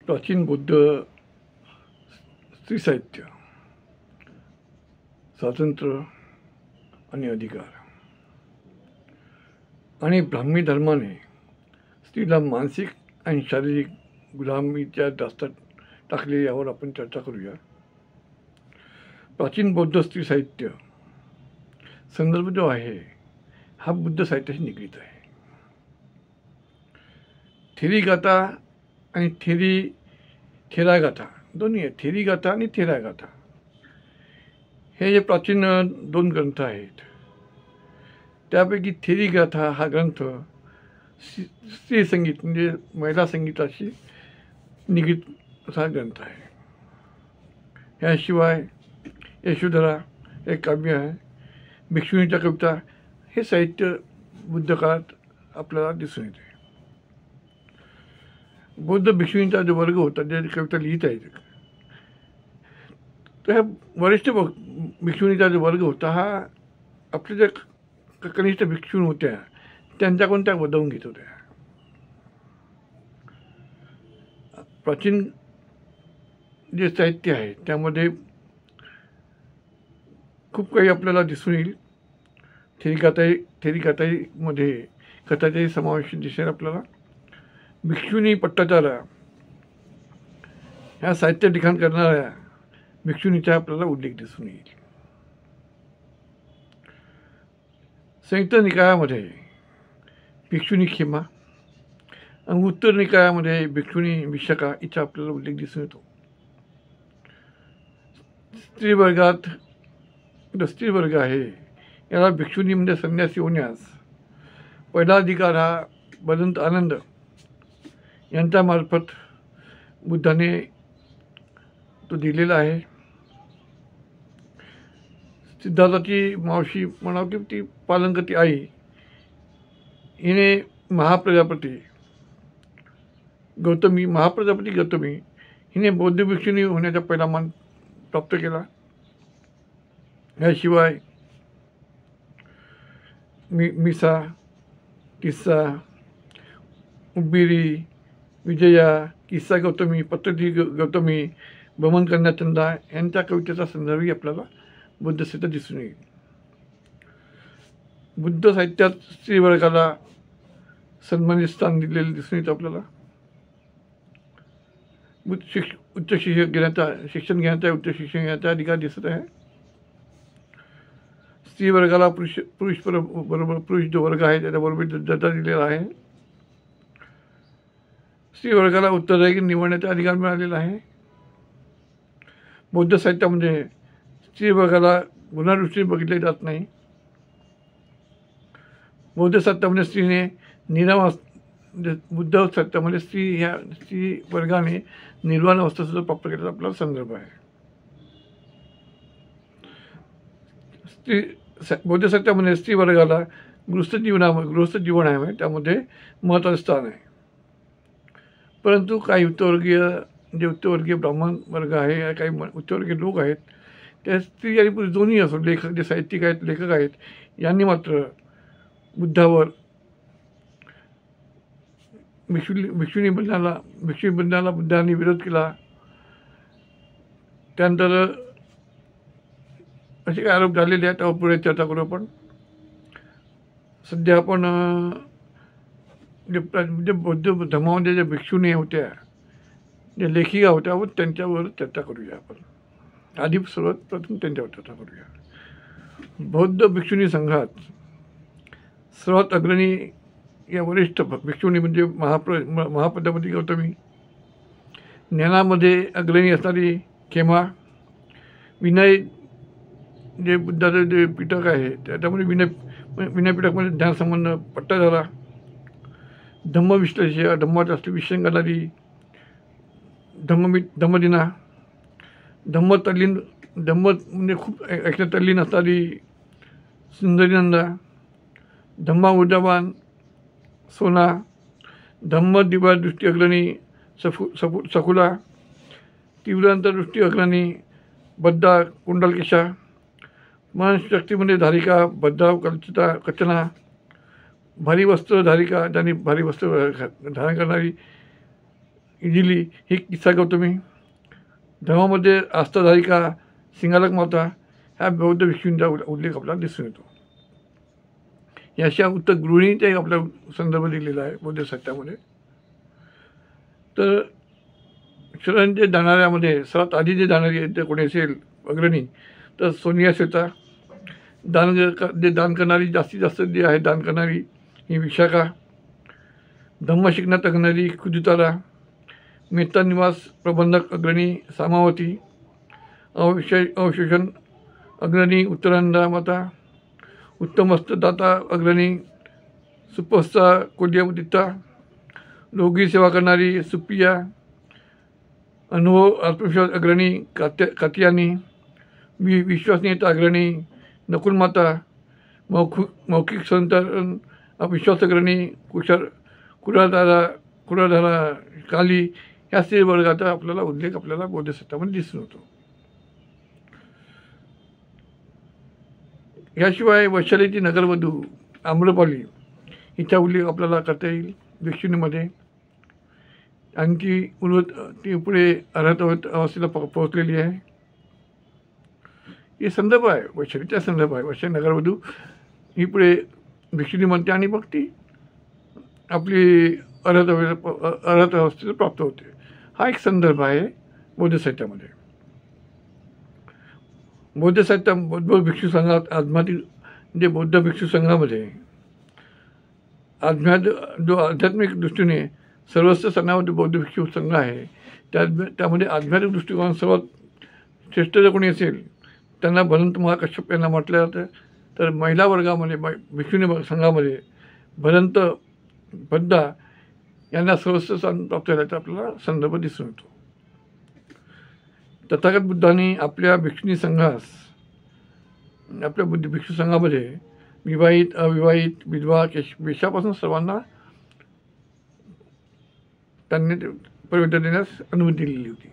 प्राचीन बौद्ध स्त्री साहित्य, स्वातंत्र्य आणि अधिकार आणि ब्राह्मी धर्माने स्त्रीला मानसिक आणि शारीरिक गुलामीच्या दास्तात टाकले यावर आपण चर्चा करूया. प्राचीन बौद्ध स्त्री साहित्य संदर्भ जो आहे हा बुद्ध साहित्याशी निगडीत आहे. थेरीगाथा आणि थेरागाथा दोन्ही आहेत. थेरीगाथा आणि थेरागाथा हे जे प्राचीन दोन ग्रंथ आहेत, त्यापैकी थेरीगाथा हा ग्रंथ स्त्री संगीत म्हणजे महिला संगीताशी निगडीत असा ग्रंथ आहे. याशिवाय यशोधरा एक काव्य आहे, भिक्षुणीच्या कविता हे साहित्य बुद्ध काळात आपल्याला दिसून येते. बौद्ध भिक्षुणींचा जो वर्ग होता, जे कविता लिहित आहेत, तर ह्या वरिष्ठ भिक्षुणीचा जो वर्ग होता हा आपल्या ज्या कनिष्ठ भिक्षुणी होत्या त्यांच्याकडून त्या वदवून घेत होत्या. प्राचीन जे साहित्य आहे त्यामध्ये खूप काही आपल्याला दिसून येईल. थेरीगाथामध्ये कथाचाही समावेश दिसेल आपल्याला. भिक्षुणी पट्टाचारा ह्या साहित्य लिखाण करणाऱ्या भिक्षुणीचा आपल्याला उल्लेख दिसून येईल. संयुक्त निकायामध्ये भिक्षुणी खेमा आणि उत्तर निकायामध्ये भिक्षुणी विशाखा हिचा आपल्याला उल्लेख दिसून येतो. स्त्री वर्ग आहे याला भिक्षुणी म्हणजे संन्यासी होण्यास पहिला अधिकार हा भदंत आनंद यांच्यामार्फत बुद्धाने तो दिलेला आहे. सिद्धार्थाची मावशी म्हणावं की ती पालंकती आई हिने महाप्रजापती गौतमी हिने बौद्ध भिक्षुणी होण्याचा पहिला मान प्राप्त केला. याशिवाय मिसा, किस्सा, उब्बिरी, विजया, किस्सा गौतमी, पत्रधी गौतमी, भ्रमण करण्याचंदा यांच्या कवितेचा संदर्भही आपल्याला बुद्ध साहित्यात दिसून येईल. बुद्ध साहित्यात स्त्रीवर्गाला सन्मानित स्थान दिलेले दिसून येतं आपल्याला. उच्च शिक्षण घेण्याचा अधिकार दिसत आहे. स्त्री वर्गाला पुरुष जो वर्ग आहे त्याच्याबरोबर दर्जा दिलेला आहे. स्त्री वर्गाला उत्तराधिकारी निवडण्याचा अधिकार मिळालेला आहे. बौद्ध साहित्यामध्ये स्त्री वर्गाला गुणादृष्टीने बघितले जात नाही. बौद्ध साहित्यामध्ये स्त्रीने बुद्ध साहित्यामध्ये स्त्री वर्गाने निर्वाण अवस्था सुद्धा प्राप्त केल्याचा आपला संदर्भ आहे. बौद्ध साहित्यामध्ये स्त्री वर्गाला गृहस्थ जीवन आहे त्यामध्ये महत्त्वाचे स्थान आहे. परंतु काही उच्चवर्गीय ब्राह्मण वर्ग आहे, काही उच्चवर्गीय लोक आहेत, त्या स्त्री आणि पुरुष दोन्ही असो, जे साहित्यिक आहेत, लेखक आहेत, यांनी मात्र बुद्धावर भिक्षुणी बंधनाला बुद्धांनी विरोध केला. त्यानंतर असे काही आरोप झालेले आहेत, त्यावर पुढे चर्चा करू आपण. सध्या आपण जे बौद्ध धर्मामध्ये ज्या भिक्षुणी होत्या, ज्या लेखिका होत्या, त्यांच्यावर चर्चा करूया आपण. आधी प्रथम त्यांच्यावर चर्चा करूया. बौद्ध भिक्षुणी संघात सर्वात अग्रणी या वरिष्ठ भिक्षुणी म्हणजे महाप्रजापती गौतमी, ज्ञानामध्ये अग्रणी असणारी खेमा, विनय जे बुद्धाचं जे पिटक आहे त्याच्यामध्ये विनय पिटकमध्ये ज्ञानसंबंध पट्टाधारा, धम्मविश्लेषक धम्माचा विषय करणारी धम्मदिना, धम्म म्हणजे खूप ऐकण्यात तल्लीन असणारी सुंदरीनंदा, धम्मा ऊर्जावान सोना, धम्म दिव्या दृष्टी अग्रणी सकुला, तीव्र अंतर्दृष्टी अग्रणी बद्दा कुंडलकेशा, मनशक्तीमध्ये धारिका बद्दा कचना, भारी वस्त्र धारिका ज्यांनी भारी वस्त्र धारण करणारी इजिली ही किस्सा करतो मी. धर्मामध्ये आस्थाधारिका सिंगालक माता ह्या बौद्ध भिक्षूंचा उल्लेख आपल्याला दिसून येतो. याशिवाय उत्तर गृहिणीचाही आपला संदर्भ दिलेला आहे बौद्ध साहित्यामध्ये. तर शरणांचे जाणाऱ्यामध्ये सर्वात आधी जे जाणारी ते कोणी असेल अग्रणी तर सोनिया श्वेता. जे दान करणारी जास्तीत जास्त जे आहे दान करणारी ही विशाखा. धम्म शिकण्यात अग्रणी कुजुतारा. मेहता निवास प्रबंधक अग्रणी सामावती. अवशोषण अग्रणी उत्तरांधा माता. उत्तम हस्तदाता अग्रणी सुपस्ता कोल्यमुदिता. रोगी सेवा करणारी सुप्रिया. अनुभव आत्मविश्वास अग्रणी कातियानी. विश्वसनीयता अग्रणी नकुलमाता. मौखिक संतरण विश्वास अग्रणी कुराधारा काली. या स्त्री वर्गाचा आपल्याला उल्लेख आपल्याला बौद्ध साहित्यामध्ये दिसून होतो. याशिवाय वैशालीची नगरवधू आम्रपाली हिचा उल्लेख आपल्याला करता येईल भिक्षुणीमध्ये. आणखी ती पुढे अर्हत अवस्थेला पोहोचलेली आहे. हे संदर्भ आहे वैशालीचा संदर्भ आहे. वैशाली नगरवधू ही पुढे भिक्षुणी म्हणते आणि मग ती आपली अर्हत अवस्थेला प्राप्त होते. हा एक संदर्भ आहे बौद्ध साहित्यामध्ये. बौद्ध साहित्य बौद्ध भिक्षू संघात जे बौद्ध भिक्षू संघामध्ये जो आध्यात्मिक दृष्टीने सर्वस्व सणामध्ये बौद्ध भिक्षू संघ आहे त्यामध्ये आध्यात्मिक दृष्टिकोन सर्वात श्रेष्ठ जर कोणी असेल त्यांना भदंत महाकश्यप यांना म्हटलं जातं. तर महिला वर्गामध्ये भिक्षुणी संघामध्ये भदंत बद्धा यांना सर्वस्व स्थान प्राप्त झाल्याचा आपल्याला संदर्भ दिसून येतो. तथागत बुद्धांनी आपल्या भिक्षुणी संघास भिक्षू संघामध्ये विवाहित अविवाहित विधवा वेश्यापासून सर्वांना त्यांनी प्रवेश देण्यास अनुमती दिलेली होती.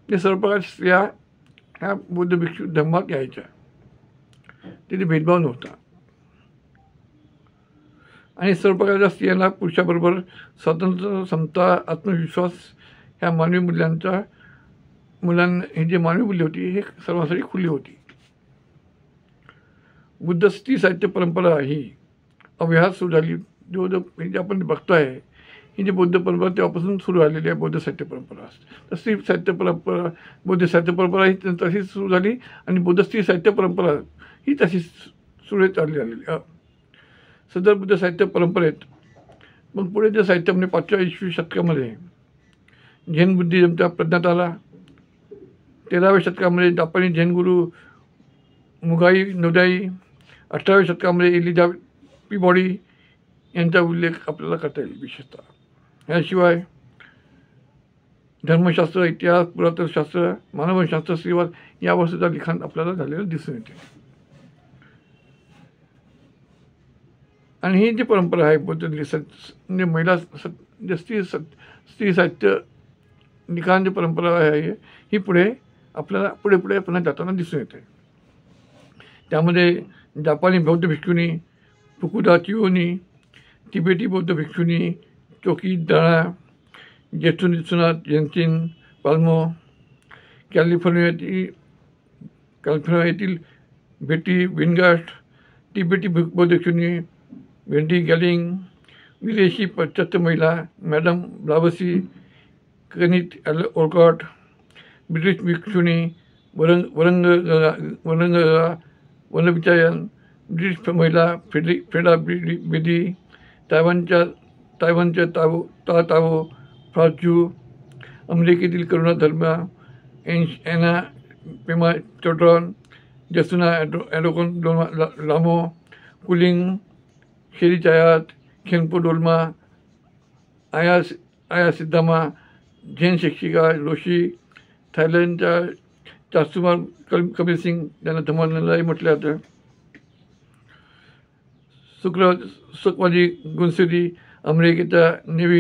ते सर्व प्रकारच्या स्त्रिया ह्या बौद्ध भिक्षू धर्मात यायच्या. तिथे भेदभाव नव्हता आणि सर्व प्रकारच्या स्त्रियांना पुरुषाबरोबर स्वातंत्र्य समता आत्मविश्वास ह्या मानवी ही जी मानवी मूल्य होती हे सर्वांसाठी खुली होती. बुद्ध स्त्री साहित्य परंपरा ही अव्याहत सुरू झाली. जे आपण बघतो आहे ही जी बौद्ध परंपरा तेव्हापासून सुरू झालेली आहे बौद्ध साहित्य परंपरा. तर स्त्री साहित्य परंपरा बौद्ध साहित्य परंपरा ही तशीच सुरू झाली आणि बौद्ध स्त्री साहित्य परंपरा ही तशीच सुरू चालली आलेली. सदर बुद्ध साहित्य परंपरेत मग पुढे जे साहित्य म्हणजे 5व्या ईसवी शतकामध्ये झेन बुद्धिझमचा प्रज्ञात आला. 13व्या शतकामध्ये जापानी झेन गुरु मुगाई नोदाई. 18व्या शतकामध्ये एलिझा पीबॉडी यांचा उल्लेख आपल्याला करता येईल विशेषतः. याशिवाय धर्मशास्त्र इतिहास पुरातत्वशास्त्र मानवशास्त्र स्त्रीवाद या वस्तूचं लिखाण आपल्याला झालेलं दिसून येते. आणि ही जी परंपरा आहे बौद्ध म्हणजे महिला जे स्त्री साहित्य लिखाण जी परंपरा आहे ही पुढे आपल्याला पुढे पुन्हा जाताना दिसून येते. त्यामध्ये जापानी बौद्ध भिक्षुणी फुकुदा चिओनी. तिबेटी बौद्ध भिक्षुणी चोकी दाणा. जेत्सुनाथ जेन्सिन पाल्मो. कॅलिफोर्निया येथील बेटी विनगास्ट. तिबेटी बौद्ध भिक्षुणी वेंडी गॅलिंग. विदेशी पाश्चात्य महिला मॅडम ब्लावसी. कनित ओलकॉट. ब्रिटिश भिक्षुणी वनविचायन. ब्रिटिश महिला फ्रेडा बेदी. तायवानच्या तावो फ्राजू. अमेरिकेतील करुणा धर्मा एना पेमा चोट्रॉन. जसुना ॲडोकोन लामो. कुलिंग शेरी चायात. खेनपो डोल्मा. आया सिद्धामा. झेन शिक्षिका लोशी. थायलंडच्या चासुमा कबीर सिंग त्यांना धमालाही म्हटलं जातं. सुखवादी गुन्सुरी. अमेरिकेच्या नेव्ही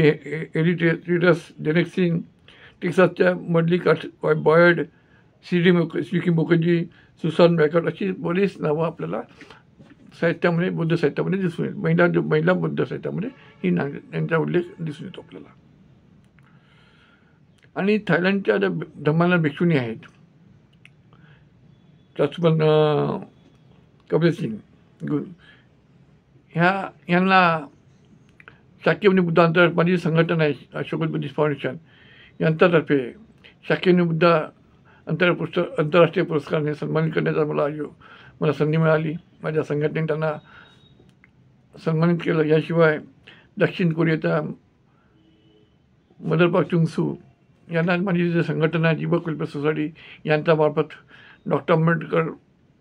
एडिटर्स जेनेक्सिन. टेक्सासच्या मडली बॉयड. स्विकी मुखर्जी. सुसान बॅकट अशी बरीच नावं आपल्याला साहित्यामध्ये, बुद्ध साहित्यामध्ये दिसून येईल. महिला बुद्ध साहित्यामध्ये यांचा उल्लेख दिसून येतो आपल्याला. आणि थायलंडच्या ज्या धम्माला भिक्षुणी आहेत, त्याचबरोबर कबीर सिंग यांना शाक्यमुनी बुद्ध आंतरराष्ट्रीय संघटना आहे, अशोक बुद्धिस्ट फाउंडेशन यांच्यातर्फे शाक्यमुनी बुद्ध आंतरराष्ट्रीय पुरस्काराने सन्मानित करण्याचा मला संधी मिळाली. माझ्या संघटनेने त्यांना सन्मानित केलं. याशिवाय दक्षिण कोरियाच्या मदर पाक चुंगसू यांना माझी जी संघटना आहे जीबक वेलफेअर सोसायटी यांच्यामार्फत डॉक्टर आंबेडकर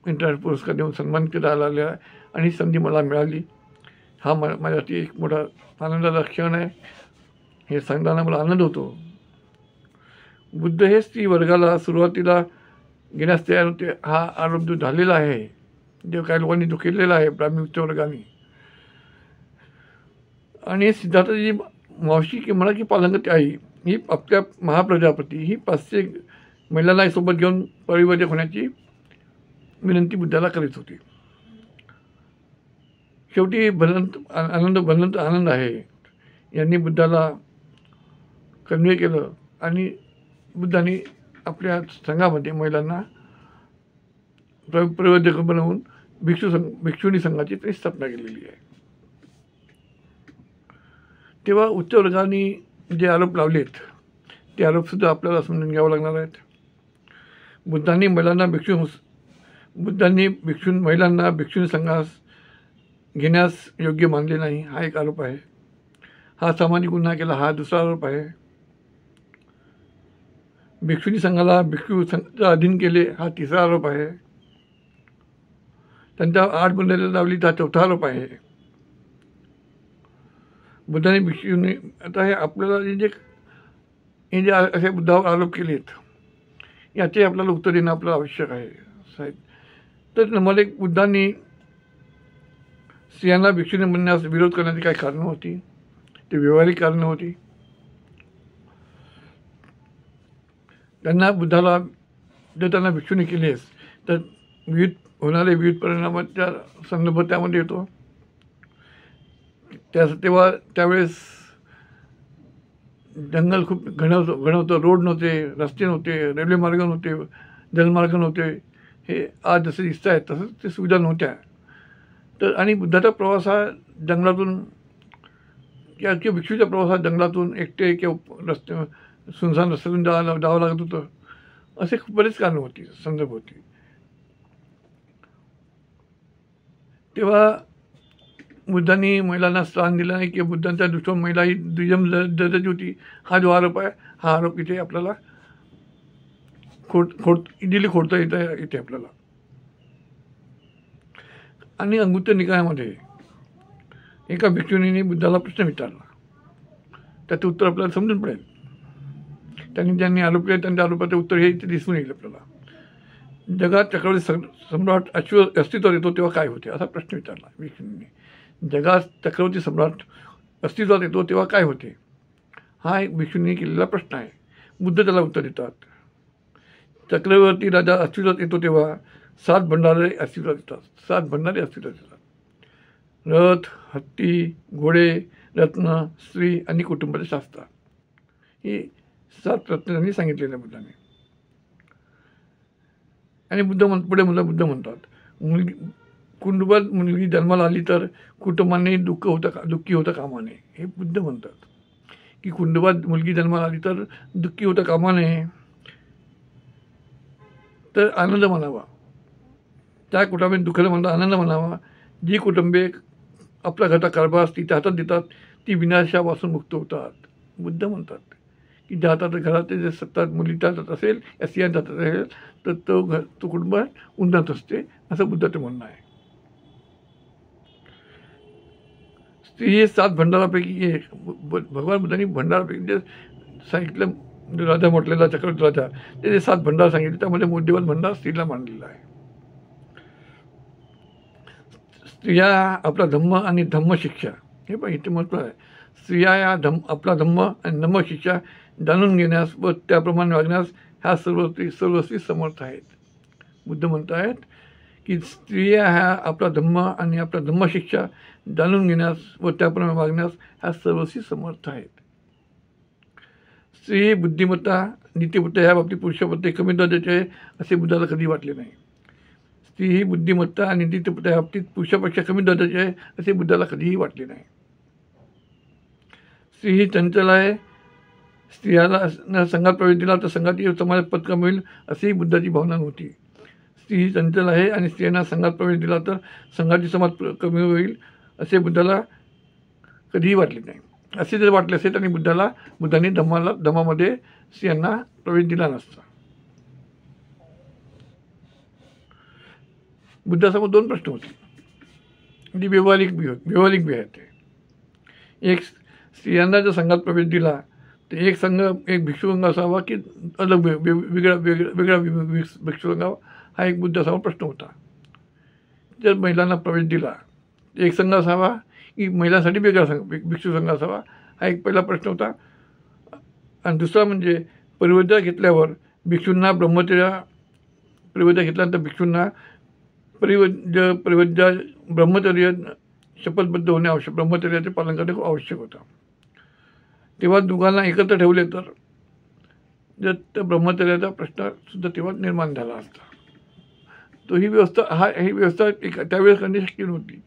इंटरनॅशनल पुरस्कार देऊन सन्मानित करण्यात आलेला आहे आणि संधी मला मिळाली. हा माझ्यासाठी एक मोठा आनंदाचा क्षण आहे. हे सांगताना मला आनंद होतो. बुद्ध हे स्त्री वर्गाला सुरुवातीला घेण्यास तयार होते हा आरोप जो झालेला आहे, जे काही लोकांनी जो केलेला आहे ब्राह्मण उच्च वर्गाने, आणि सिद्धार्थाची मावशी की म्हणा की पालंगत आई ही आपल्या महाप्रजापती ही 500 महिलांना सोबत घेऊन परिवर्तक होण्याची विनंती बुद्धाला करीत होती. शेवटी भलंत आनंद आहे यांनी बुद्धाला कन्वे केलं आणि बुद्धाने आपल्या संघामध्ये महिलांना परिवर्तक बनवून भिक्षुणी संघाची त्यांनी स्थापना केलेली आहे. तेव्हा उच्च वर्गाने जे आरोप लावलेत ते आरोपसुद्धा आपल्याला समजून घ्यावं लागणार आहेत. बुद्धांनी महिलांना भिक्षुणी संघास घेण्यास योग्य मानले नाही हा एक आरोप आहे. हा सामाजिक गुन्हा केला हा दुसरा आरोप आहे. भिक्षुणी संघाला भिक्षूच्या अधीन केले हा तिसरा आरोप आहे. त्यांच्या आड बंधनाला लावली हा चौथा आरोप आहे. बुद्धाने भिक्षुनी आता हे आपल्याला हे जे असे बुद्धावर आरोप केलेत याचे आपल्याला उत्तर देणं आपलं आवश्यक आहे साहेब. तर मला एक बुद्धांनी स्त्रियांना भिक्षुनी बनण्यास विरोध करण्याची काही कारणं होती, ते व्यावहारिक कारणं होती. बुद्धाला जर त्यांना भिक्षुनी केलीस तर विविध परिणामाच्या संदर्भ त्यामध्ये येतो. त्यावेळेस जंगल खूप घन होतं, रोड नव्हते, रस्ते नव्हते, रेल्वे मार्ग नव्हते, जलमार्ग नव्हते. हे आज जसे दिसत आहेत तसंच ते सुविधा नव्हत्या. तर आणि बुद्धाचा प्रवास हा जंगलातून किंवा भिक्षूचा प्रवास हा जंगलातून एकटे किंवा रस्ते सुनसान रस्त्यातून जावं लागत होतं. असे खूप बरेच कारणं होती, संदर्भ होती. तेव्हा बुद्धांनी महिलांना स्थान दिलं नाही किंवा बुद्धांच्या दृष्टीने महिला ही दुय्यम दर्जाची होती हा जो आरोप आहे हा आरोप इथे आपल्याला इजिली खोडता येते आपल्याला. आणि अंगुत्तर निकायामध्ये एका भिक्षुणीने बुद्धाला प्रश्न विचारला, त्याचं उत्तर आपल्याला समजून पडेल. ज्यांनी आरोप केले त्यांच्या आरोपाचे उत्तर हे इथे दिसून येईल आपल्याला. जगात चक्रवर्ती सम्राट अस्तित्वात येतो तेव्हा काय होते असा प्रश्न विचारला भिक्षुणीने. जगात चक्रवर्ती सम्राट अस्तित्वात येतो तेव्हा काय होते हा एक भिक्षुणीने केलेला प्रश्न आहे. बुद्ध त्याला उत्तर देतात, चक्रवर्ती राजा अस्तित्वात येतो तेव्हा 7 भंडारे अस्तित्वात येतात. 7 भंडारे अस्तित्वात येतात. रथ, हत्ती, घोडे, रत्न, स्त्री आणि कुटुंबाचे शास्त्र ही 7 रत्न त्यांनी सांगितलेल्या बुद्धाने. आणि बुद्ध म्हणतात कुटुंबात मुलगी जन्माला आली तर कुटुंबाने दुःखी होता कामा नये. हे बुद्ध म्हणतात की कुटुंबात मुलगी जन्माला आली तर दुःखी होता कामा नये, तर आनंद म्हणावा. त्या कुटुंबाने दुःखाला म्हणता आनंद म्हणावा. जी कुटुंबे आपल्या घराचा कारभार तिच्या हातात देतात ती विनाशापासून मुक्त होतात. बुद्ध म्हणतात की ज्या हातात घराचे जे सत्ता मुलीच्या हातात असेल या स्त्रियांच्या हातात असेल तर तो कुटुंब उन्नत असते असं बुद्धाचं म्हणणं आहे. स्त्री हे 7 भंडारापैकी एक. भगवान बुद्धांनी भंडारापैकी जे सांगितलं, राजा म्हटलेला चक्रवर्ती राजा ते 7 भंडार सांगितले त्यामध्ये मौल्यवान भंडार स्त्रीला मानलेला आहे. स्त्रिया आपला धम्म आणि धम्मशिक्षा हे पण इथे महत्त्व आहे. स्त्रिया या आपला धम्म आणि धम्मशिक्षा जाणून घेण्यास व त्याप्रमाणे वागण्यास ह्या सर्वस्वी समर्थ आहेत. बुद्ध म्हणत आहेत की स्त्रिया ह्या आपला धम्म आणि आपला धम्मशिक्षा जाणून घेण्यास व त्याप्रमाणे वागण्यास ह्या सर्वस्वी समर्थ आहेत. स्त्री बुद्धिमत्ता नीतिमत्ता ह्या बाबतीत पुरुषाप्रती कमी दर्जाचे आहे असे बुद्धाला कधी वाटले नाही. स्त्री ही बुद्धिमत्ता आणि नीतिमत्ता ह्या बाबतीत पुरुषापेक्षा कमी दर्जाचे आहे असे बुद्धाला कधीही वाटले नाही. स्त्री ही चंचल आहे. स्त्रियाला संघात प्रवेश दिला तर संघाची समाजात पद कमी होईल अशी बुद्धाची भावना नव्हती. स्त्री ही चंचल आहे आणि स्त्रियांना संघात प्रवेश दिला तर संघाची समाज कमी होईल असे बुद्धाला कधीही वाटले नाही. असे जर वाटले असेल आणि बुद्धांनी धम्मामध्ये स्त्रियांना प्रवेश दिला नसता. बुद्धासमोर दोन प्रश्न होते, म्हणजे व्यावहारिक बी आहेत ते. एक, स्त्रियांना जर संघात प्रवेश दिला तर एक भिक्षू संघ असावा की अलग वेगळा भिक्षू संघ हा एक बुद्धासमोर प्रश्न होता. जर महिलांना प्रवेश दिला एक संघ असावा की महिलांसाठी वेगळा भिक्षू संघ असावा हा एक पहिला प्रश्न होता. आणि दुसरा म्हणजे परिवर्तन घेतल्यावर भिक्षूंना परिवर्तन घेतल्यानंतर भिक्षूंना ब्रह्मचर्य शपथबद्ध होणे आवश्यक, ब्रह्मचर्याचे पालन करणे खूप आवश्यक होतं. तेव्हा दोघांना एकत्र ठेवले तर जर त्या ब्रह्मचर्याचा प्रश्न सुद्धा तेव्हा निर्माण झाला असता. ही व्यवस्था त्यावेळेस करणे शक्य नव्हती.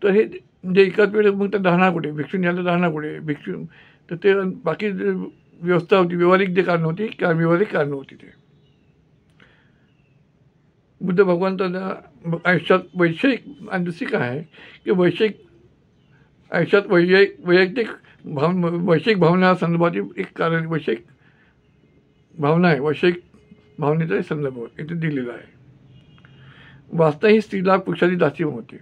तर हे म्हणजे एकाच वेळेस मग त्या राहणार कुठे, भिक्षून यायला राहणार कुठे भिक्षू, तर ते बाकी जे व्यवस्था होती, व्यावहारिक जे कारणं होती व्यावहारिक कारणं होती. ते बुद्ध भगवंताच्या आयुष्यात वैषयिक आणि दुसरी काय आहे की वैषयिक आयुष्यात वैयक्तिक भावना संदर्भाची एक कारण वैषयिक भावना आहे. वैषयिक भावनेचा संदर्भ इथे दिलेला आहे. वासना ही स्त्रीला पुरुषाची दासीम होते.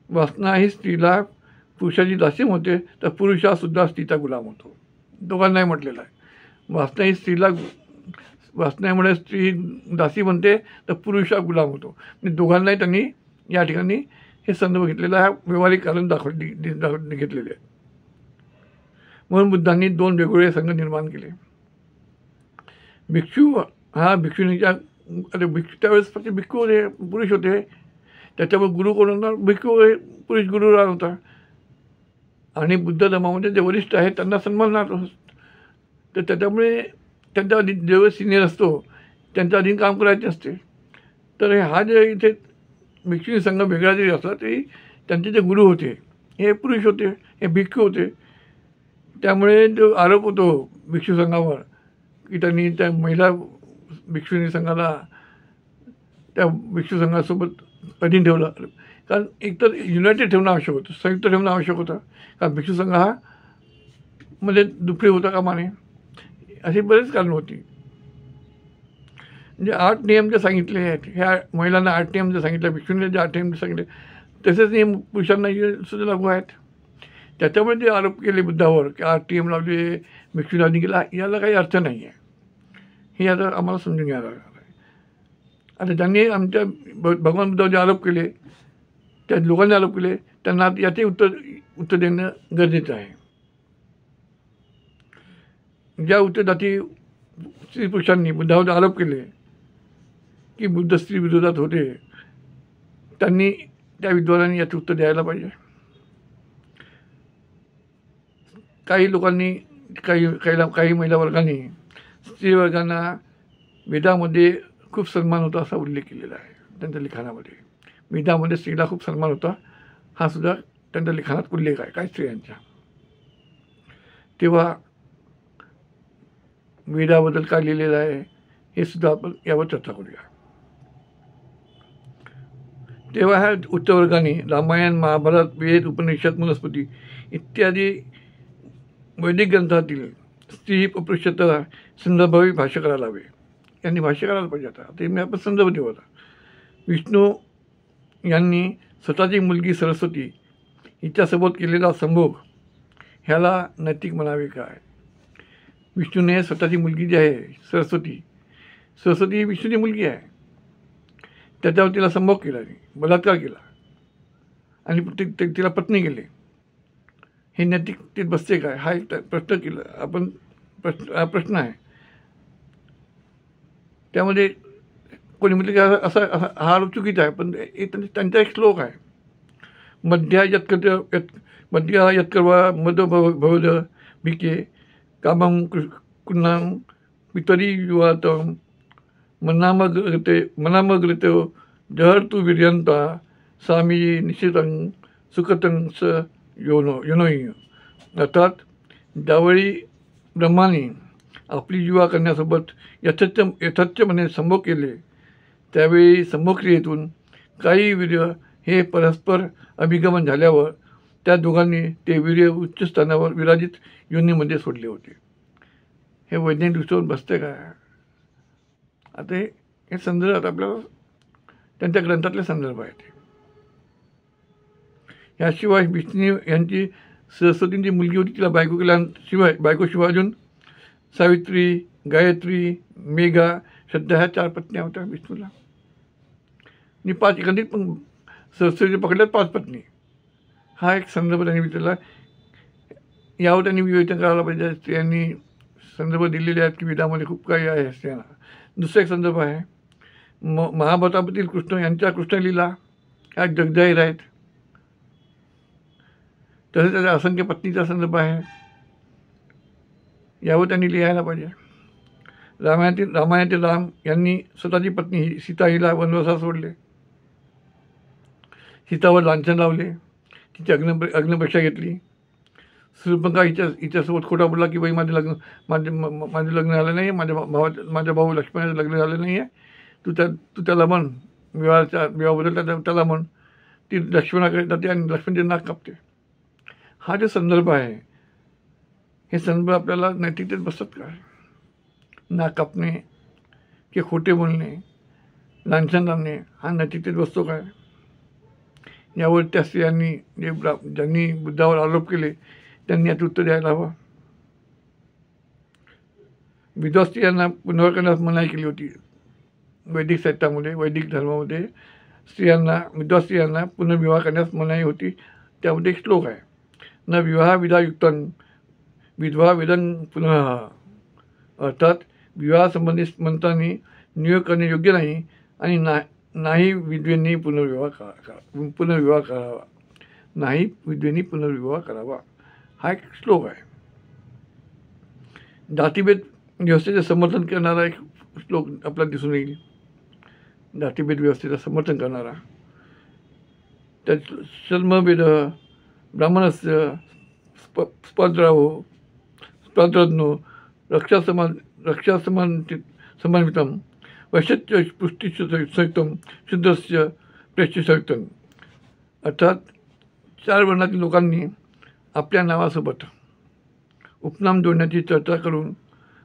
वासना ही स्त्रीला पुरुषाची दासीम होते तर पुरुष हा सुद्धा स्त्रीचा गुलाम होतो. दोघांनाही म्हटलेलं आहे. वासनेमुळे स्त्री दासी बनते तर पुरुष हा गुलाम होतो. म्हणजे दोघांनाही त्यांनी या ठिकाणी हे संदर्भ घेतलेला आहे, व्यावहारिक कारण घेतलेले आहे. म्हणून बुद्धांनी दोन वेगवेगळे संघ निर्माण केले. भिक्षू हा भिक्षुणीच्या त्यावेळेस फक्त भिक्खू होते, पुरुष होते. त्याच्यामुळे गुरु कोण होणार, भिक्खू पुरुष गुरु राहत होता. आणि बुद्ध धर्मामध्ये जे वरिष्ठ आहेत त्यांना सन्मानणार तर त्याच्यामुळे त्यांच्या आधी जेव्हा सिनियर असतो त्यांच्या अधीन काम करायचे असते. तर हा जे इथे भिक्षुणी संघ वेगळा जरी असला तरी त्यांचे जे गुरु होते हे पुरुष होते, हे भिक्खू होते. त्यामुळे जो आरोप होतो भिक्षू संघावर की त्यांनी त्या महिला भिक्षुणी संघाला त्या भिक्षू संघासोबत अधीन ठेवलं. कारण एकतर युनायटेड ठेवणं आवश्यक होतं, संयुक्त ठेवणं आवश्यक होतं. कारण भिक्षू संघ हा मध्ये दुपरी होता कामा नये, अशी बरेच कारणं होती. म्हणजे 8 नियम जे सांगितले आहेत, ह्या महिलांना 8 नियम जे सांगितले, भिक्षूंनी जे 8 नियम सांगितले तसेच नियम पुरुषांना सुद्धा लागू आहेत. त्याच्यामुळे जे आरोप केले बुद्धावर की 8 नियम लावले भिक्षूंना अधीन केला, याला काही अर्थ नाही आहे. हे आता आम्हाला समजून घ्यायला लागलं आहे. आता ज्यांनी आमच्या भगवान बुद्धावर जे आरोप केले, त्या लोकांनी आरोप केले, त्यांना याचे उत्तर देणं गरजेचं आहे. ज्या उत्तरदाती स्त्री पुरुषांनी बुद्धावर आरोप केले की बुद्ध स्त्री विरोधात होते, त्यांनी त्या विद्वानांनी याचं उत्तर द्यायला पाहिजे. काही लोकांनी काही महिला वर्गाने स्त्री वर्गांना वेदामध्ये खूप सन्मान होता असा उल्लेख केलेला आहे त्यांच्या लिखाणामध्ये. वेदामध्ये स्त्रीला खूप सन्मान होता हा सुद्धा त्यांच्या लिखाणात उल्लेख आहे काही स्त्रियांच्या. तेव्हा वेदाबद्दल काय लिहिलेलं आहे हे सुद्धा आपण यावर चर्चा करूया. तेव्हा ह्या उच्चवर्गाने रामायण, महाभारत, वेद, उपनिषद, मनुस्मृती इत्यादी वैदिक ग्रंथातील स्त्री पुरुषत्व संदर्भावी भाष्य करायला हवे. यांनी भाष्य करायला पाहिजे. आता मी आपण संदर्भ देऊ. होता विष्णू यांनी स्वतःची मुलगी सरस्वती हिच्यासोबत केलेला संभोग ह्याला नैतिक म्हणावे काय. विष्णूने स्वतःची मुलगी जी आहे सरस्वती ही विष्णूची मुलगी आहे, त्याच्यावर तिला संभोग केला, बलात्कार केला आणि तिला पत्नी केली. हे नैतिकतेत बसते काय हा एक प्रश्न केला आपण. प्रश्न आहे. त्यामध्ये कोणी म्हटलं की असं हा आरोप चुकीचा आहे, पण त्यांचा एक श्लोक आहे, मध्या मध्या यत्कर्वा मद भवद भिके कामं कुन्नाम पितरी युवात मनामग्रते जहर तू वीर्यंता सामी निश्चितं सुखतं स योनोई. अर्थात ज्यावेळी ब्रह्माने आपली युवा करण्यासोबत यथार्थपणे संभोग केले, त्यावेळी संभोगक्रियेतून काही वीर्य हे परस्पर अभिगमन झाल्यावर त्या दोघांनी ते वीर्य उच्च स्थानावर विराजित योनीमध्ये सोडले होते. हे वैज्ञानिक दृष्टीवर बसते का? आता हे संदर्भात आपल्याला त्यांच्या ग्रंथातले संदर्भ आहेत. याशिवाय विष्णू यांची सरस्वतींची मुलगी होती, तिला बायको केल्याशिवाय बायकोशिवाय अजून सावित्री, गायत्री, मेघा, श्रद्धा ह्या 4 पत्न्या होत्या विष्णूला. आणि 5 एकंदरीत पण सरस्वती पकडल्यात 5 पत्नी. हा एक संदर्भ त्यांनी विचारला. यावर त्यांनी विवेचन करायला पाहिजे. स्त्रियांनी संदर्भ दिलेले आहेत की वेदामध्ये खूप काही आहे स्त्रियांना. दुसरा एक संदर्भ आहे महाभारतामधील कृष्ण यांच्या कृष्णलीला ह्या जगजाहीर आहेत. तसेच त्याच्या असंख्य पत्नीचा संदर्भ आहे. यावर त्यांनी लिहायला पाहिजे. रामायणातील राम यांनी स्वतःची पत्नी सीता हिला वनवासात सोडले, सीतावर लांछन लावले, तिची अग्नपरीक्षा घेतली. सूर्यपंखा हिच्यासोबत खोटा बोलला की बाई माझं लग्न झालं नाही, माझ्या भाऊ लक्ष्मणाचं लग्न झालं नाही आहे, तू त्याला म्हण, विवाहाबद्दल त्याला म्हण. ती लक्ष्मणाकडे जाते आणि लक्ष्मणचे नाक कापते. हा जो संदर्भ आहे, हे संदर्भ आपल्याला नैतिकतेत बसतात का? नाक कापणे की खोटे बोलणे, लांछन लावणे हा नैतिकतेत बसतो काय? यावर त्या स्त्रियांनी ज्यांनी बुद्धावर आरोप केले त्यांनी यात उत्तर द्यायला हवं. विधवा स्त्रियांना पुनर्विवाह करण्यास मनाई केली होती. वैदिक साहित्यामध्ये, वैदिक धर्मामध्ये विधवा स्त्रियांना पुनर्विवाह करण्यास मनाई होती. त्यामध्ये एक श्लोक आहे, न विवाह विधायुक्तं विधवा वेदन पुनः. अर्थात विवाहासंबंधी मंत्रांनी नियोग करणे योग्य नाही आणि नाही विधवेंनी पुनर्विवाह करावा. नाही विधवेंनी पुनर्विवाह करावा हा एक श्लोक आहे. जातीभेद व्यवस्थेचे समर्थन करणारा एक श्लोक आपल्याला दिसून येईल. जातीभेद व्यवस्थेचं समर्थन करणारा. त्यात शर्मभेद ब्राह्मणस्य स्पर्धनो रक्षासमान्वितं वैश्यत्य पुष्टिसंयुक्तं शूद्रस्य प्रेष्ठसंयुक्तं. अर्थात 4 वर्णातील लोकांनी आपल्या नावासोबत उपनाम जोडण्याची चर्चा करून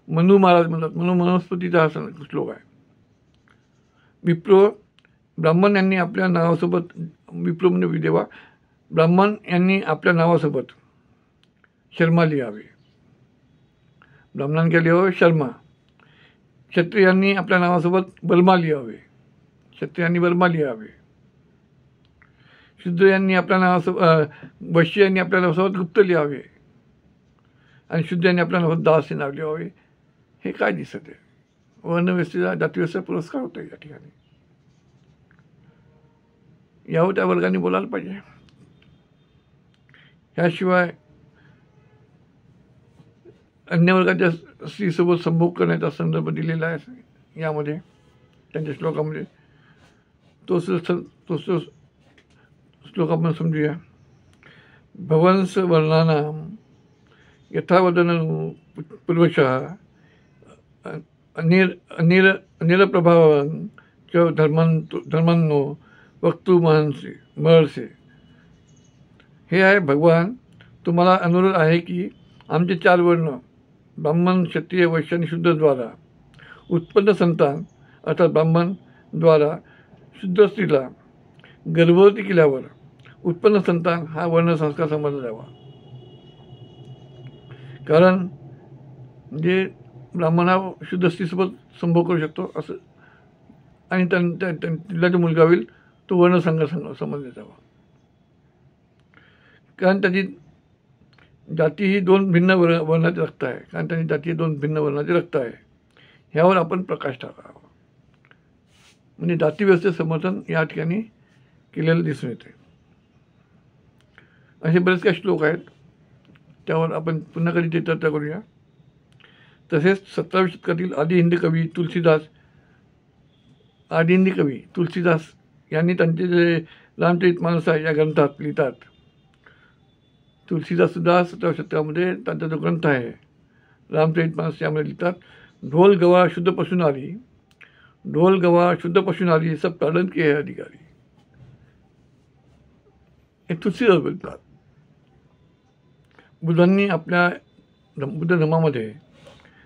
मनु महाराज म्हणतात, मनुस्मृतीचा हा श्लोक आहे. विप्रो ब्राह्मण यांनी आपल्या नावासोबत, विप्रो म्हणजे विधवा, ब्राह्मण यांनी आपल्या नावासोबत शर्मा लिहावे. ब्राह्मणांनी काय लिहावे? शर्मा. क्षत्रियांनी आपल्या नावासोबत बर्मा लिहावे. क्षत्रियांनी बर्मा लिहावे. शूद्र यांनी आपल्या नावासोबत, वैश्य यांनी आपल्या नावासोबत गुप्त लिहावे आणि शूद्र यांनी आपल्या नावासोबत दास हे नाव लिहावे. हे काय दिसत आहे? वर्णव्यवस्थेचा, जातीव्यवस्थेचा पुरस्कार होतो या ठिकाणी. यावर त्या वर्गाने बोलायला पाहिजे. ह्याशिवाय अन्य वर्गाच्या स्त्रीसोबत संभोग करण्याचा संदर्भ दिलेला आहे यामध्ये, त्यांच्या श्लोकामध्ये. तो श्लोक आपण समजूया. भवंस वर्णानां यथावदनं पूर्वशः अनिलप्रभावान् च धर्मांनो वक्तु महर्षे. हे आहे भगवान, तुम्हाला अनुरोध आहे की आमचे 4 वर्ण ब्राह्मण, क्षत्रिय, वैश्य आणि शूद्रद्वारा उत्पन्न संतान, अर्थात ब्राह्मणद्वारा शुद्ध स्त्रीला गर्भवती केल्यावर उत्पन्न संतान हा वर्णसंस्कार समजला जावा. कारण जे ब्राह्मण हा शुद्ध स्त्रीसोबत संभोग करू शकतो असं, आणि तिला जो मुलगा होईल तो वर्णसंस्कार समजला जावा. कारण त्याची जाती ही 2 भिन्न वर्णाचे रक्त आहे. कारण त्यांची जाती 2 भिन्न वर्णाचे रक्त आहे. ह्यावर आपण प्रकाश टाकावा. म्हणजे जाती व्यवस्थेचं समर्थन या ठिकाणी केलेलं दिसून येते. असे बरेच काही श्लोक आहेत, त्यावर आपण पुन्हा कधी चर्चा करूया. तसेच 17व्या शतकातील आदी हिंदी कवी तुलसीदास यांनी त्यांचे जे रामचरितमानस आहे या ग्रंथात लिहितात. तुलसीदाससुद्धा 17व्या शतकामध्ये त्यांचा जो ग्रंथ आहे रामचरितमानस यामध्ये लिहितात, ढोल गवा शुद्ध पशु नारी सब ताडन के है अधिकारी. हे तुलसीदास बोलतात. बुद्धांनी आपल्या बुद्ध धर्मामध्ये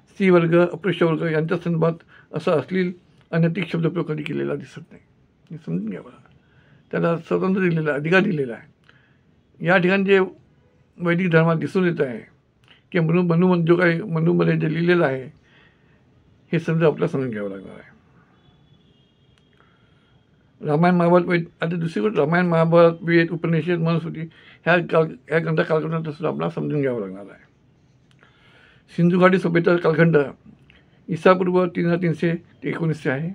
स्त्री वर्ग अपृष्ठ वर्ग यांच्या संदर्भात असा अश्लील अनैतिक शब्दप्रयोग कधी केलेला दिसत नाही. हे समजून घ्यावं. त्याला स्वतंत्र दिलेला अधिकार दिलेला आहे. या ठिकाणी जे वैदिक धर्मात दिसून येत आहे की जो काही मनुमध्ये जे लिहिलेलं आहे हे समजा आपल्याला समजून घ्यावं लागणार आहे. रामायण महाभारत वेद, आता दुसरी गोष्ट रामायण महाभारत वेद उपनिषद मनुस्मृती ह्या ग्रंथा कालखंडात सुद्धा आपल्याला समजून घ्यावं लागणार आहे. सिंधू घाटी सभ्यता कालखंड ईसापूर्व 3300 ते 1900 आहे.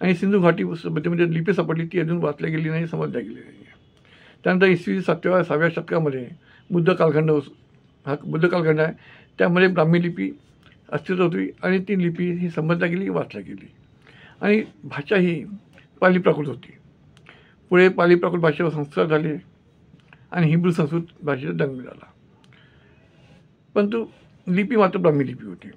आणि सिंधू घाटी सभ्यतेमध्ये लिपी सापडली, ती अजून वाचल्या गेली नाही, समजल्या गेली नाही. त्यानंतर इसवी 7व्या शतकामध्ये बुद्ध कालखंड आहे. त्यामध्ये ब्राह्मी लिपी अस्तित्व होती आणि ती लिपी ही समजल्या गेली, वाचल्या गेली. आणि भाषा ही पाली प्राकृत होती. पुढे पाली प्राकृत भाषेवर संस्कार झाले आणि हिब्रू संस्कृत भाषेचा जन्म झाला. परंतु लिपी मात्र ब्राह्मी लिपी होती.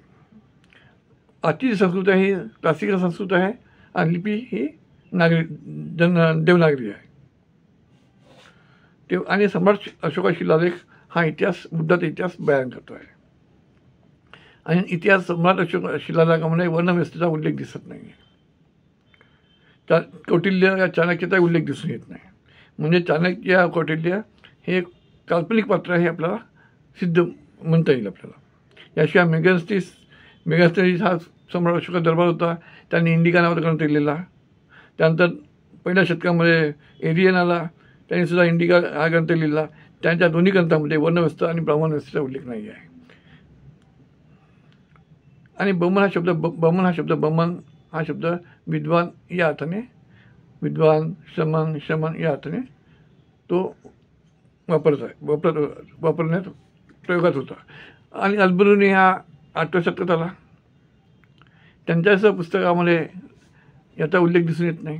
आजची जी संस्कृत आहे ही क्लासिकल संस्कृत आहे आणि लिपी ही देवनागरी आहे. आणि सम्राट अशोका शिलालेख हा बुद्धाचा इतिहास बयान करतो आहे. आणि सम्राट अशोक शिलालेखामध्ये वर्णव्यवस्थेचा उल्लेख दिसत नाही. कौटिल्य या चाणक्याचा उल्लेख दिसून येत नाही. म्हणजे चाणक्य कौटिल्य हे काल्पनिक पात्र आहे आपल्याला सिद्ध म्हणता येईल आपल्याला. याशिवाय मेगास्थनीस हा सम्राट अशोका दरबार होता. त्यांनी इंडिका नावाचा ग्रंथ लिहिलेला. त्यानंतर 1व्या शतकामध्ये एरियन आला, त्यांनीसुद्धा इंडिका हा ग्रंथ लिहिला. त्यांच्या दोन्ही ग्रंथामध्ये वर्णव्यवस्था आणि ब्राह्मण व्यवस्थेचा उल्लेख नाही आहे. आणि बमन हा शब्द विद्वान या अर्थाने, विद्वान शमन या अर्थाने तो वापरण्यात प्रयोगात होता. आणि अल्बरुनी हा 8व्या शतकात आला. त्यांच्याच पुस्तकामध्ये याचा उल्लेख दिसून येत नाही.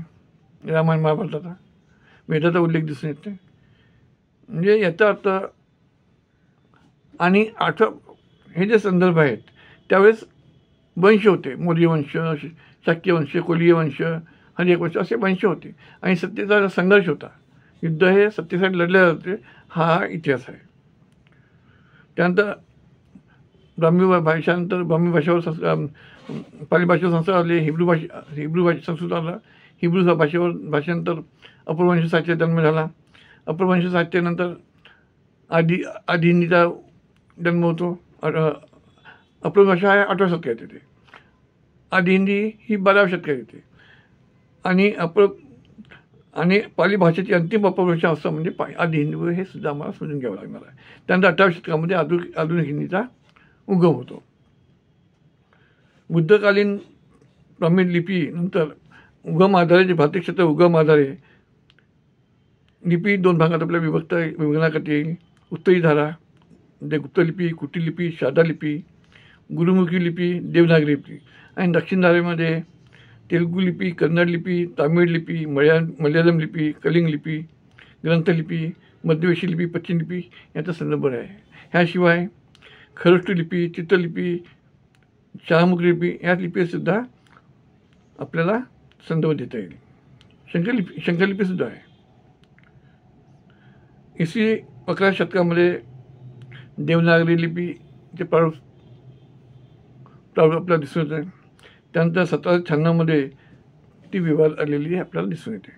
रामायण महाभारताचा वेदाचा उल्लेख दिसून येत नाही. म्हणजे याचा अर्थ आणि हे जे संदर्भ आहेत त्यावेळेस वंश होते. मौर्य वंश, शाक्य वंश, कोलीय वंश, हरियक वंश असे वंश होते. आणि सत्तेचा संघर्ष होता. युद्ध हे सत्तेसाठी लढले जाते, हा इतिहास आहे. त्यानंतर ब्राह्मी भाषेवर पाली भाषेवर संस्कार आले. हिब्रू भाषे संस्कृत आला. हिब्रू भाषेनंतर अपरवंश साहित्याचा जन्म झाला. अपरवंश साहित्यानंतर आदी हिंदीचा जन्म होतो. अपरवंश भाषा आहे 8व्या शतकात येते. आदी हिंदी ही 12व्या शतकात येते. आणि पाली भाषेची अंतिम अपभ्रंश असं म्हणजे आदी हिंदी हे सुद्धा आम्हाला समजून घ्यावं लागणार आहे. त्यानंतर 8व्या शतकामध्ये आधुनिक हिंदीचा उगम होतो. बुद्धकालीन ब्राह्मी लिपी नंतर उगम आधारे जे भारतीय क्षेत्र उगम आधारे लिपी 2 भागात आपल्या विभागना करता येईल. उत्तरी धारा म्हणजे गुप्तलिपी, कुटीलिपी, शारदा लिपी, गुरुमुखी लिपी, देवनागरी लिपी. आणि दक्षिण धारेमध्ये तेलुगू लिपी, कन्नड लिपी, तामिळ लिपी, मल्याळम लिपी, कलिंग लिपी, ग्रंथलिपी, मध्यवेशी लिपी, पश्चिम लिपी याचा संदर्भ आहे. ह्याशिवाय खरोष्टी लिपी, चित्रलिपी, शहामुखी लिपी या लिपीसुद्धा आपल्याला संदर्भ देता येईल. शंकरलिपीसुद्धा आहे. इसवी 11व्या शतकामध्ये देवनागरी लिपीचे प्रारूप आपल्याला दिसून येते. त्यानंतर 1796मध्ये ती विवाद आलेली आपल्याला दिसून येते.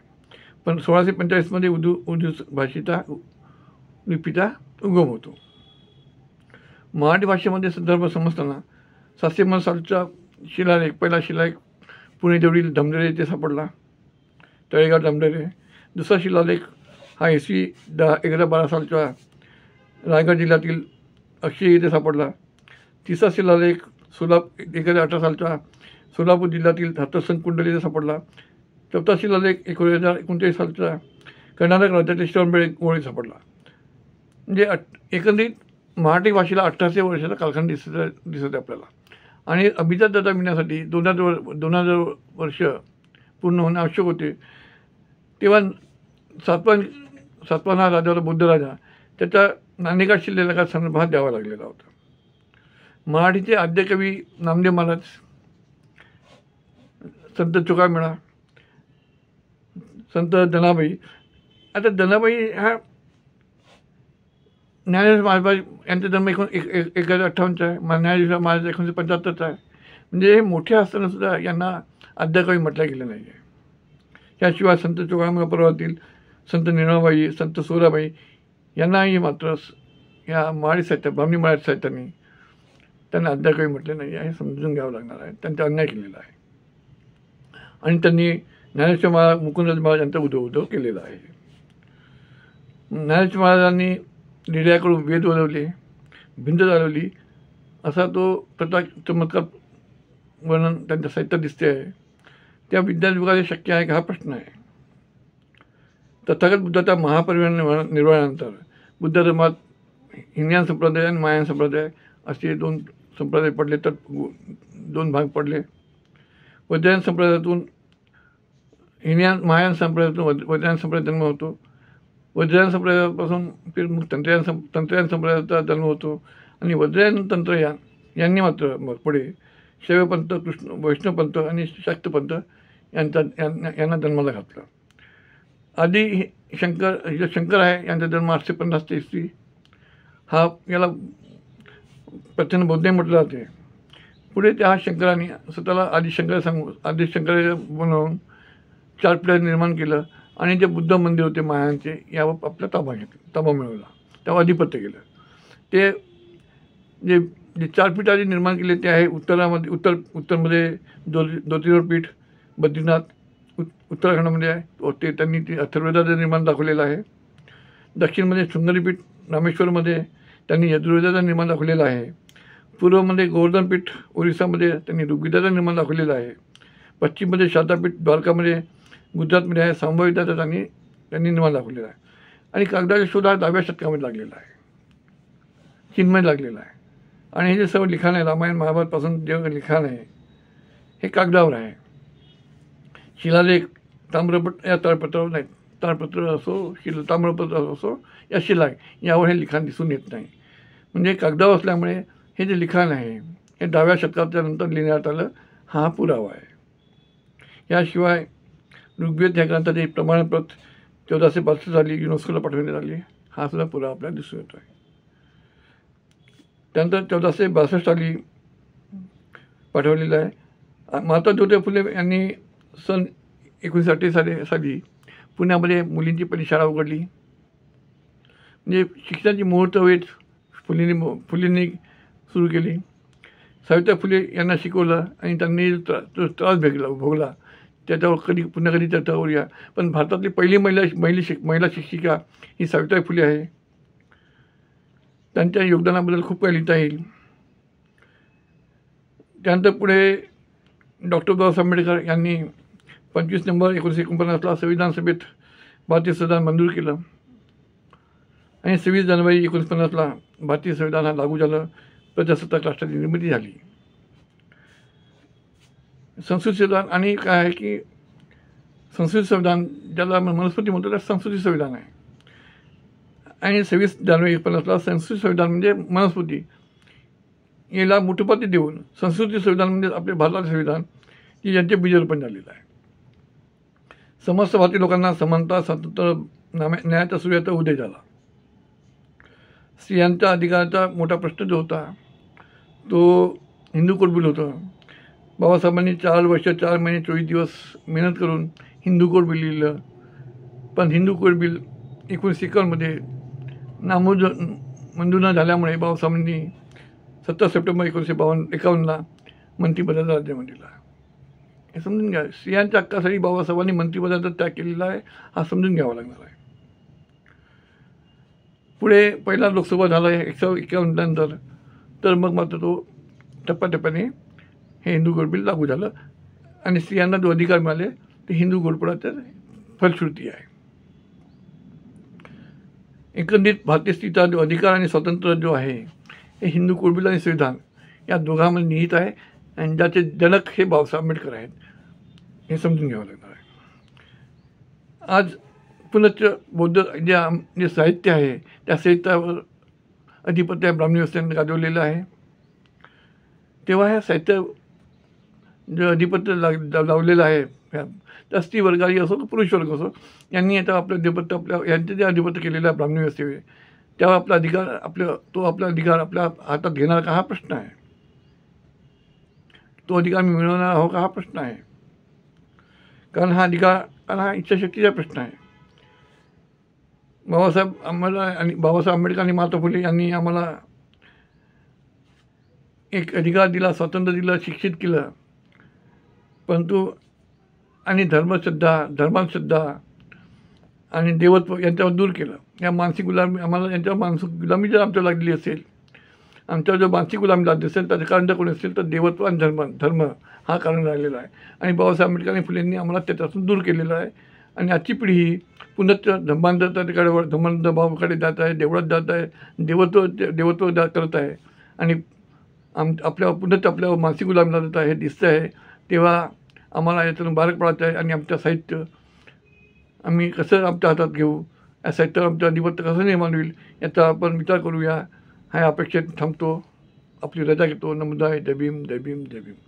पण 1645मध्ये उर्दू भाषेचा लिपीचा उगम होतो. मराठी भाषेमध्ये संदर्भ समजताना 750 सालचा शिलालेख, पहिला शिलालेख पुणे जवळील धमडेरे येथे सापडला, तळेगाव धमडेरे. दुसरा शिलालेख हा इसवी 1112 सालच्या रायगड जिल्ह्यातील अक्षय येथे सापडला. तिसरा शिलालेख 1118 सालच्या सोलापूर जिल्ह्यातील हातसंग कुंडली येथे सापडला. चौथा शिलालेख 2029 सालचा कर्नाटक राज्यातील श्रवणबेळगोळ गोळी सापडला. म्हणजे एकंदरीत मराठी भाषेला 1800 वर्षाचा कालखंड दिसत आहे आपल्याला. आणि अभिजात दर्जा मिळण्यासाठी 2000 वर्ष पूर्ण होणे आवश्यक होते. तेव्हा सातवाहन राजा होता बौद्ध राजा, त्याचा नाणेगाठ शिलेला संदर्भात द्यावा लागलेला होता. मराठीचे आद्य कवी नामदेव महाराज, संत चोखामेळा, संत दनाबाई. आता दनाबाई हा ज्ञानेश्वर महाराज यांचा जन्म 1958चा आहे. ज्ञानेश्वर महाराज 1975चा आहे. म्हणजे हे मोठे असताना सुद्धा यांना आद्यकवी म्हटलं गेलं नाही आहे. त्याशिवाय संत चोखामेळा पर्वातील संत निर्मळाबाई, संत सोराबाई यांनाही मात्र या मराठी साहित्य, ब्राह्मणी मराठी साहित्याने त्यांना अद्याकवी म्हटले नाही आहे. हे समजून घ्यावं लागणार आहे. त्यांचा अन्याय केलेला आहे आणि त्यांनी ज्ञानेश्वर महाराज, मुकुंदराज महाराज यांचा उदो केलेला आहे. ज्ञानेश्वर महाराजांनी लिहिल्याकडून वेद वळवले, भिंत चालवली असा तो चमत्कार वर्णन त्यांच्या साहित्यात दिसते आहे. त्या विद्यायुगाला शक्य आहे का हा प्रश्न आहे. तथागत बुद्धाच्या महापरिनिर्वाण निर्वाणानंतर बुद्ध धर्मात हिनयान संप्रदाय आणि महायान संप्रदाय असे 2 संप्रदाय पडले, तर 2 भाग पडले. वज्रयान संप्रदायातून महायान संप्रदायातून वज्रयान संप्रदाय जन्म होतो. वज्रयान संप्रदायापासून मग तंत्रयान संप्रदायाचा जन्म होतो. आणि वज्रयान तंत्रयान यांनी मात्र मग पुढे शैवपंथ, वैष्णवपंथ आणि शाक्तपंथ यांना जन्माला घातला. आधी शंकर आहे, यांचा जन्म 850 ते इसवी. याला प्रचंड बौद्ध म्हटलं जाते. पुढे त्या शंकराने स्वतःला आदिशंकर बनवून 4 पिढ्या निर्माण केलं आणि जे बुद्ध मंदिर होते मायांचे यावर आपला ताबा मिळवला, त्यावर अधिपत्य केलं. ते जे 4 पीठ निर्माण केले ते आहे उत्तरमध्ये ज्योतिर्पीठ बद्रीनाथ उत्तराखंडमध्ये आहे, ते त्यांनी अथर्ववेदाचं निर्माण दाखवलेलं आहे. दक्षिणमध्ये शृंगेरीपीठ रामेश्वरमध्ये त्यांनी यजुर्वेदाचं निर्माण दाखवलेलं आहे. पूर्वमध्ये गोवर्धनपीठ ओरिसामध्ये त्यांनी ऋग्वेदाचं निर्माण दाखवलेलं आहे. पश्चिममध्ये शारदापीठ द्वारकामध्ये गुजरातमध्ये आहे. सांभविदाचं त्यांनी निर्माण दाखवलेलं आहे. आणि कागदाचा शोध हा 10व्या शतकामध्ये लागलेला आहे, चीनमध्ये लागलेला आहे. आणि हे जे सर्व लिखाण आहे रामायण महाभारतपासून जे लिखाण आहे हे कागदावर आहे. शिलालेख ताम्रपत्र या ताडपत्रावर नाही, ताडपत्र असो ताम्रपत्र असो या शिलालेख यावर हे लिखाण दिसून येत नाही. म्हणजे कागदावर असल्यामुळे हे जे लिखाण आहे हे 10व्या शतकाच्या नंतर लिहिण्यात आलं हा पुरावा आहे. याशिवाय ऋग्वेद या ग्रंथाची प्रमाणपत्र 1462 साली युनेस्कोला पाठवण्यात आली, हा सुद्धा पुरावा आपल्याला दिसून येतो आहे. त्यानंतर 1462 साली पाठवलेलं आहे. महात्मा ज्योतिबा फुले यांनी सन 1938 साली पुण्यामध्ये मुलींची पहिली शाळा उघडली. म्हणजे शिक्षणाची मुहूर्तवेध फुलेंनी सुरू केली. सावित्रीबाई फुले यांना शिकवलं आणि त्यांनी त्रास भोगला त्याच्यावर पुन्हा कधी चर्चा करूया. पण भारतातली पहिली महिला शिक्षिका ही सावित्रीबाई फुले आहे. त्यांच्या योगदानाबद्दल खूप काही लिहिता येईल. त्यानंतर पुढे डॉक्टर बाबासाहेब आंबेडकर यांनी 25 नोव्हेंबर 1949ला संविधान सभेत भारतीय संविधान मंजूर केलं आणि 26 जानेवारी 1950ला भारतीय संविधान लागू झालं. प्रजासत्ताक राष्ट्राची निर्मिती झाली. संस्कृत संविधान आणि काय आहे की संस्कृत संविधान ज्याला मनुस्मृती म्हणतो त्या संस्कृती संविधान आहे. आणि 26 जानेवारी 1950ला संस्कृत संविधान म्हणजे मनुस्मृती याला मुठोपाती देऊन संस्कृती संविधान म्हणजे आपले भारताचे संविधान की यांचे बीजरोपण झालेलं आहे. समस्त भारतीय लोकांना समानता, स्वातंत्र्य, न्यायाचा सूर्याचा उदय झाला. स्त्रियांच्या अधिकाराचा मोठा प्रश्न जो होता तो हिंदू कोड बिल होतं. बाबासाहेबांनी 4 वर्ष 4 महिने 24 दिवस मेहनत करून हिंदू कोड बिल लिहिलं. पण हिंदू कोड बिल 1951मध्ये मंजूर न झाल्यामुळे बाबासाहेबांनी 17 सप्टेंबर 1951ला मंत्रिपदाचा राजीनामा दिला. हे समजून घ्या. स्त्रियांच्या हक्कासाठी बाबासाहेबांनी मंत्रिपदाचा त्याग केलेला आहे, हा समजून घ्यावा लागणार आहे. पुढे पहिला लोकसभा झाला 151 नंतर, तर मग मात्र तो टप्प्याटप्प्याने हे हिंदू कोड बिल लागू झालं आणि स्त्रियांना जो अधिकार मिळाले ते हिंदू घोळपणाचं फलश्रुती आहे. एकंदरीत भारतीय स्थितीचा जो अधिकार आणि स्वातंत्र्य जो आहे हे हिंदू कुळबिल आणि संविधान या दोघांमध्ये निहित आहे आणि ज्याचे जनक हे बाबासाहेब आंबेडकर आहेत हे समजून घ्यावं लागणार आहे. आज पुनश्च बौद्ध जे साहित्य आहे त्या साहित्यावर अधिपत्य ब्राह्मणी व्यवस्थेने गाजवलेलं आहे. तेव्हा ह्या साहित्य जे अधिपत्य लावलेलं आहे त्या स्त्री वर्गाची असो पुरुष वर्ग असो यांनी आता आपलं अधिपत्य यांचं जे अधिपत्य केलेलं आहे ब्राह्मणी व्यवस्थेवर तेव्हा आपला अधिकार आपला अधिकार आपल्या हातात घेणार का हा प्रश्न आहे. तो अधिकार मी मिळवणार आहो का हा प्रश्न आहे. कारण हा इच्छाशक्तीचा प्रश्न आहे. बाबासाहेब आंबेडकर आणि महात्मा फुले यांनी आम्हाला एक अधिकार दिला, स्वातंत्र्य दिलं, शिक्षित केलं, परंतु आणि धर्मांधश्रद्धा आणि देवत्व यांच्यावर दूर केलं. या मानसिक गुलामी आम्हाला यांच्यावर मानसिक गुलामी जर आमच्यावर लागलेली असेल, आमच्यावर जर मानसिक गुलामी लागली असेल त्याचं कारण जर कोणी असेल तर देवत्व आणि धर्म हा कारण राहिलेला आहे. आणि बाबासाहेब आंबेडकर आणि फुलेंनी आम्हाला त्याच्यापासून दूर केलेलं आहे. आणि आजची पिढी ही पुन्हा धर्मांध भावाकडे जात आहे, देवळात जात आहे, देवत्व करत आहे आणि आपल्यावर मानसिक गुलामी लागत आहे हे दिसतं आहे. तेव्हा आम्हाला याच्यातून बाहेर पडायचं आहे आणि आमचं साहित्य आम्ही कसं आमच्या हातात घेऊ, या साहित्यावर आमचं अधिपत्य कसं निर्माण होईल याचा आपण विचार करूया. ह्या अपेक्षेत थांबतो. आपली रजा घेतो. नमोदाय जय भीम, जय भीम, जय भीम.